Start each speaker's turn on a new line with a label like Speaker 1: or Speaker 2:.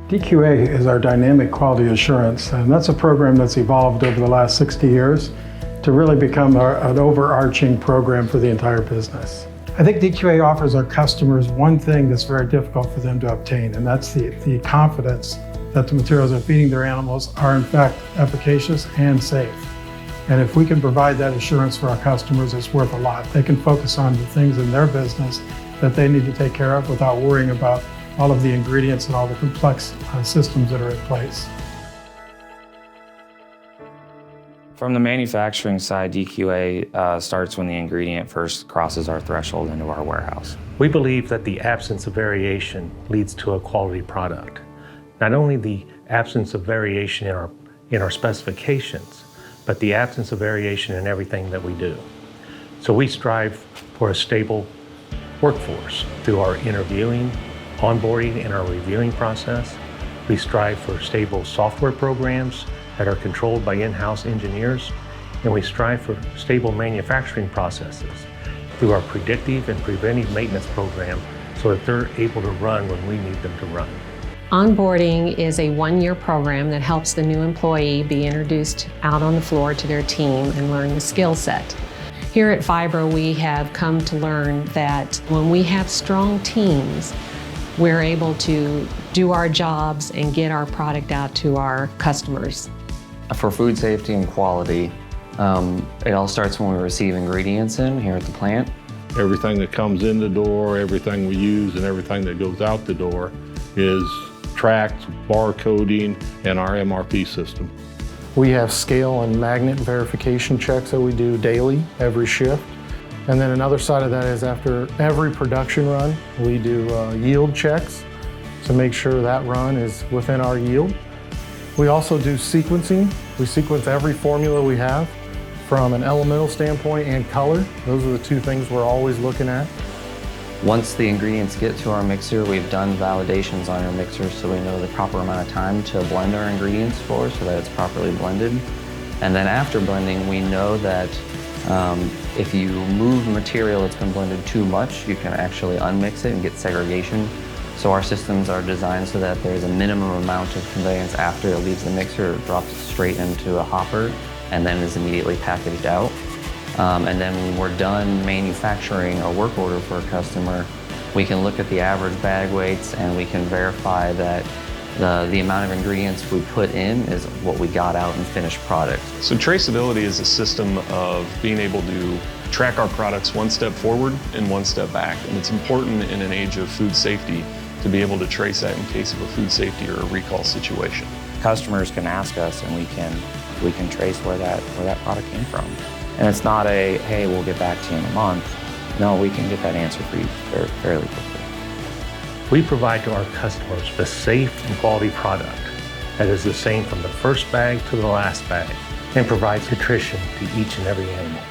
Speaker 1: DQA is our dynamic quality assurance, and that's a program that's evolved over the last 60 years to really become an overarching program for the entire business. I think DQA offers our customers one thing that's very difficult for them to obtain, and that's the confidence that the materials they're feeding their animals are in fact efficacious and safe. And if we can provide that assurance for our customers, it's worth a lot. They can focus on the things in their business that they need to take care of without worrying about all of the ingredients and all the complex systems that are in place.
Speaker 2: From the manufacturing side, DQA starts when the ingredient first crosses our threshold into our warehouse.
Speaker 3: We believe that the absence of variation leads to a quality product. Not only the absence of variation in our specifications, but the absence of variation in everything that we do. So we strive for a stable workforce through our interviewing, onboarding, and our reviewing process. We strive for stable software programs that are controlled by in-house engineers, and we strive for stable manufacturing processes through our predictive and preventive maintenance program so that they're able to run when we need them to run.
Speaker 4: Onboarding is a one-year program that helps the new employee be introduced out on the floor to their team and learn the skill set. Here at Phibro, we have come to learn that when we have strong teams, we're able to do our jobs and get our product out to our customers.
Speaker 2: For food safety and quality, it all starts when we receive ingredients in here at the plant.
Speaker 5: Everything that comes in the door, everything we use, and everything that goes out the door is tracked, barcoding, and our MRP system.
Speaker 6: We have scale and magnet verification checks that we do daily, every shift. And then another side of that is after every production run, we do yield checks to make sure that run is within our yield. We also do sequencing. We sequence every formula we have from an elemental standpoint and color. Those are the two things we're always looking at.
Speaker 2: Once the ingredients get to our mixer, we've done validations on our mixer so we know the proper amount of time to blend our ingredients for so that it's properly blended. And then after blending, we know that if you move material that's been blended too much, you can actually unmix it and get segregation. So our systems are designed so that there's a minimum amount of conveyance after it leaves the mixer, it drops straight into a hopper, and then is immediately packaged out. And then when we're done manufacturing a work order for a customer, we can look at the average bag weights and we can verify that the amount of ingredients we put in is what we got out in finished product.
Speaker 7: So traceability is a system of being able to track our products one step forward and one step back. And it's important in an age of food safety to be able to trace that in case of a food safety or a recall situation.
Speaker 2: Customers can ask us and we can trace where that product came from. And it's not a, hey, we'll get back to you in a month. No, we can get that answer for you fairly quickly.
Speaker 3: We provide to our customers a safe and quality product that is the same from the first bag to the last bag and provides nutrition to each and every animal.